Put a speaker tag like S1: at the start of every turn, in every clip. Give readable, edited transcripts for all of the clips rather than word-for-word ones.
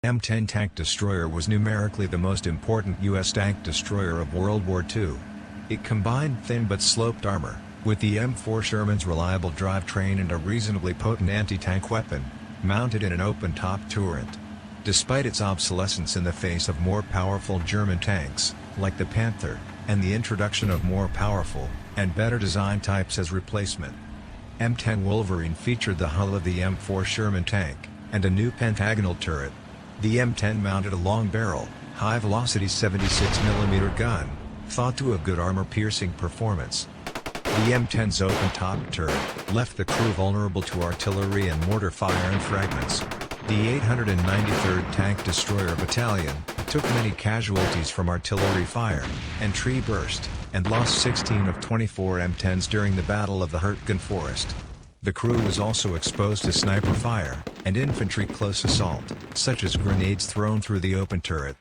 S1: M10 tank destroyer was numerically the most important U.S. tank destroyer of World War II. It combined thin but sloped armor, with the M4 Sherman's reliable drivetrain and a reasonably potent anti-tank weapon, mounted in an open-top turret. Despite its obsolescence in the face of more powerful German tanks, like the Panther, and the introduction of more powerful, and better design types as replacement. M10 Wolverine featured the hull of the M4 Sherman tank, and a new pentagonal turret. The M10 mounted a long-barrel, high-velocity 76mm gun, thought to have good armor-piercing performance. The M10's open-top turret left the crew vulnerable to artillery and mortar fire and fragments. The 893rd Tank Destroyer Battalion took many casualties from artillery fire and tree burst, and lost 16 of 24 M10s during the Battle of the Hurtgen Forest. The crew was also exposed to sniper fire and infantry close assault, such as grenades thrown through the open turret.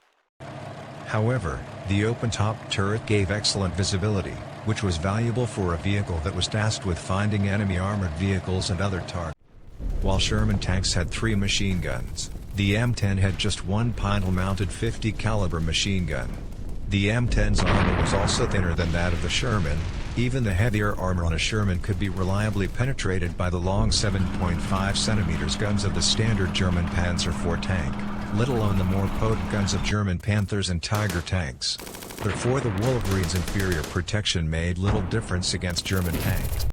S1: However, the open-top turret gave excellent visibility, which was valuable for a vehicle that was tasked with finding enemy armored vehicles and other targets. While Sherman tanks had 3 machine guns, the M10 had just one pistol-mounted 50 caliber machine gun. The M10's armor was also thinner than that of the Sherman. Even the heavier armor on a Sherman could be reliably penetrated by the long 7.5 cm guns of the standard German Panzer IV tank, let alone the more potent guns of German Panthers and Tiger tanks. Therefore the Wolverine's inferior protection made little difference against German tanks.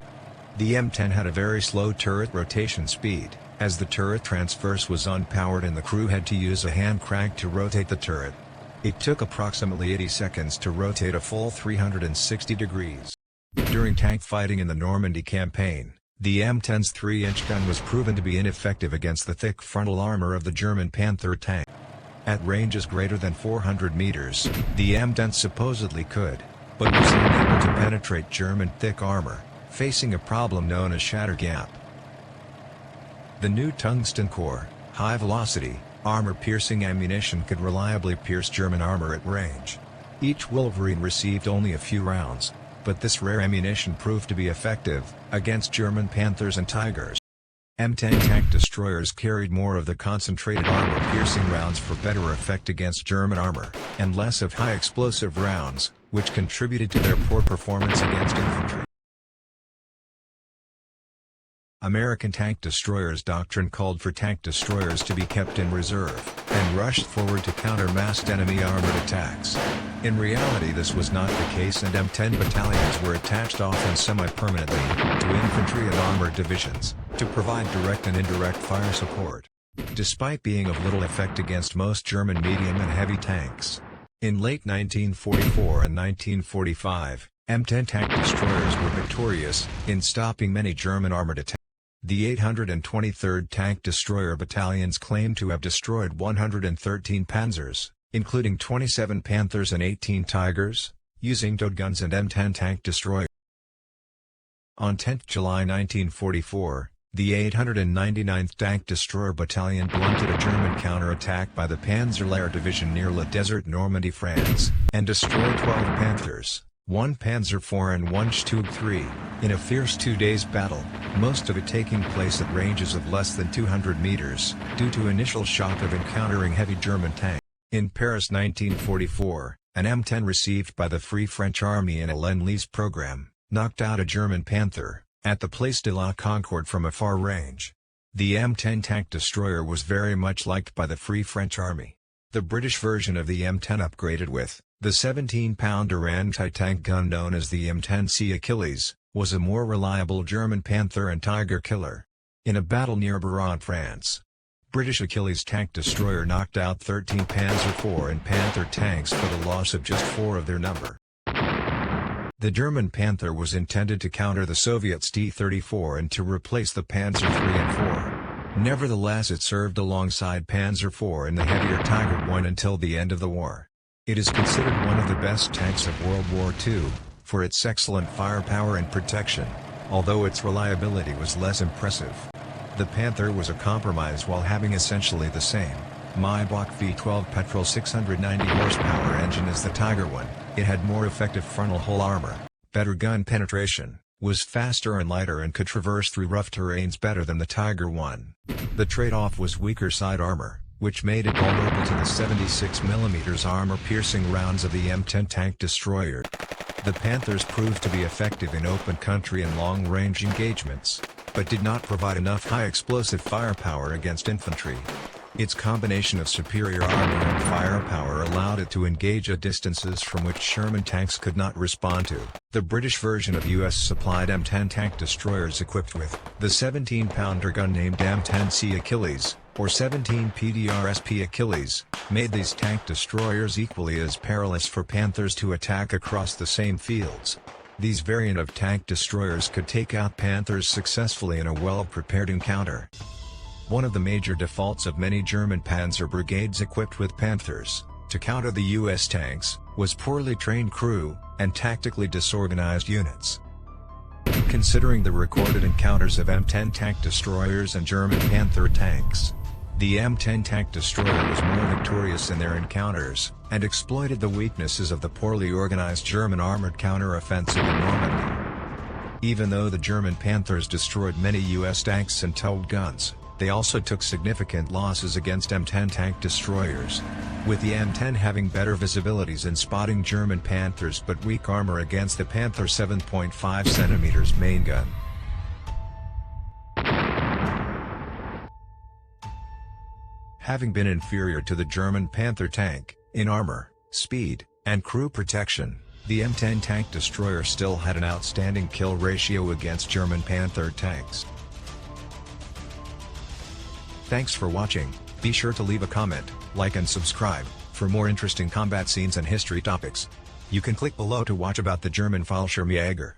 S1: The M10 had a very slow turret rotation speed, as the turret transverse was unpowered and the crew had to use a hand crank to rotate the turret. It took approximately 80 seconds to rotate a full 360 degrees. During tank fighting in the Normandy campaign, the M10's 3-inch gun was proven to be ineffective against the thick frontal armor of the German Panther tank. At ranges greater than 400 meters, the M10 supposedly could, but was unable to penetrate German thick armor, facing a problem known as shatter gap. The new tungsten core, high-velocity, armor-piercing ammunition could reliably pierce German armor at range. Each Wolverine received only a few rounds, but this rare ammunition proved to be effective against German Panthers and Tigers. M10 tank destroyers carried more of the concentrated armor-piercing rounds for better effect against German armor, and less of high-explosive rounds, which contributed to their poor performance against infantry. American tank destroyers' doctrine called for tank destroyers to be kept in reserve, and rushed forward to counter massed enemy armored attacks. In reality this was not the case, and M10 battalions were attached often semi-permanently to infantry and armored divisions, to provide direct and indirect fire support, despite being of little effect against most German medium and heavy tanks. In late 1944 and 1945, M10 tank destroyers were victorious in stopping many German armored attacks. The 823rd Tank Destroyer Battalions claimed to have destroyed 113 Panzers, including 27 Panthers and 18 Tigers, using towed guns and M10 tank destroyers. On 10 July 1944, the 899th Tank Destroyer Battalion blunted a German counterattack by the Panzerlehr Division near La Desert, Normandy, France, and destroyed 12 Panthers, 1 Panzer IV and 1 Stug III, in a fierce 2-day battle, most of it taking place at ranges of less than 200 meters, due to initial shock of encountering heavy German tanks. In Paris 1944, an M10 received by the Free French Army in a Lend-Lease program, knocked out a German Panther, at the Place de la Concorde from a far range. The M10 tank destroyer was very much liked by the Free French Army. The British version of the M10 upgraded with the 17-pounder anti-tank gun known as the M10C Achilles, was a more reliable German Panther and Tiger killer. In a battle near Buron, France, British Achilles tank destroyer knocked out 13 Panzer IV and Panther tanks for the loss of just 4 of their number. The German Panther was intended to counter the Soviets' T-34 and to replace the Panzer III and IV. Nevertheless, it served alongside Panzer IV and the heavier Tiger I until the end of the war. It is considered one of the best tanks of World War II, for its excellent firepower and protection, although its reliability was less impressive. The Panther was a compromise while having essentially the same Maybach V12 petrol 690 horsepower engine as the Tiger I. It had more effective frontal hull armor, better gun penetration, was faster and lighter, and could traverse through rough terrains better than the Tiger I. The trade-off was weaker side armor, which made it vulnerable to the 76mm armor-piercing rounds of the M10 tank destroyer. The Panthers proved to be effective in open country and long-range engagements, but did not provide enough high-explosive firepower against infantry. Its combination of superior armor and firepower allowed it to engage at distances from which Sherman tanks could not respond to. The British version of US-supplied M10 tank destroyers equipped with the 17-pounder gun named M10C Achilles, or 17 PDRSP Achilles, made these tank destroyers equally as perilous for Panthers to attack across the same fields. These variant of tank destroyers could take out Panthers successfully in a well-prepared encounter. One of the major defaults of many German Panzer brigades equipped with Panthers, to counter the US tanks, was poorly trained crew, and tactically disorganized units. Considering the recorded encounters of M10 tank destroyers and German Panther tanks, the M10 tank destroyer was more victorious in their encounters, and exploited the weaknesses of the poorly organized German armored counter-offensive in Normandy. Even though the German Panthers destroyed many US tanks and towed guns, they also took significant losses against M10 tank destroyers, with the M10 having better visibilities in spotting German Panthers but weak armor against the Panther 7.5 cm main gun. Having been inferior to the German Panther tank, in armor, speed, and crew protection, the M10 tank destroyer still had an outstanding kill ratio against German Panther tanks. Thanks for watching. Be sure to leave a comment, like and subscribe, for more interesting combat scenes and history topics. You can click below to watch about the German Fallschirmjäger.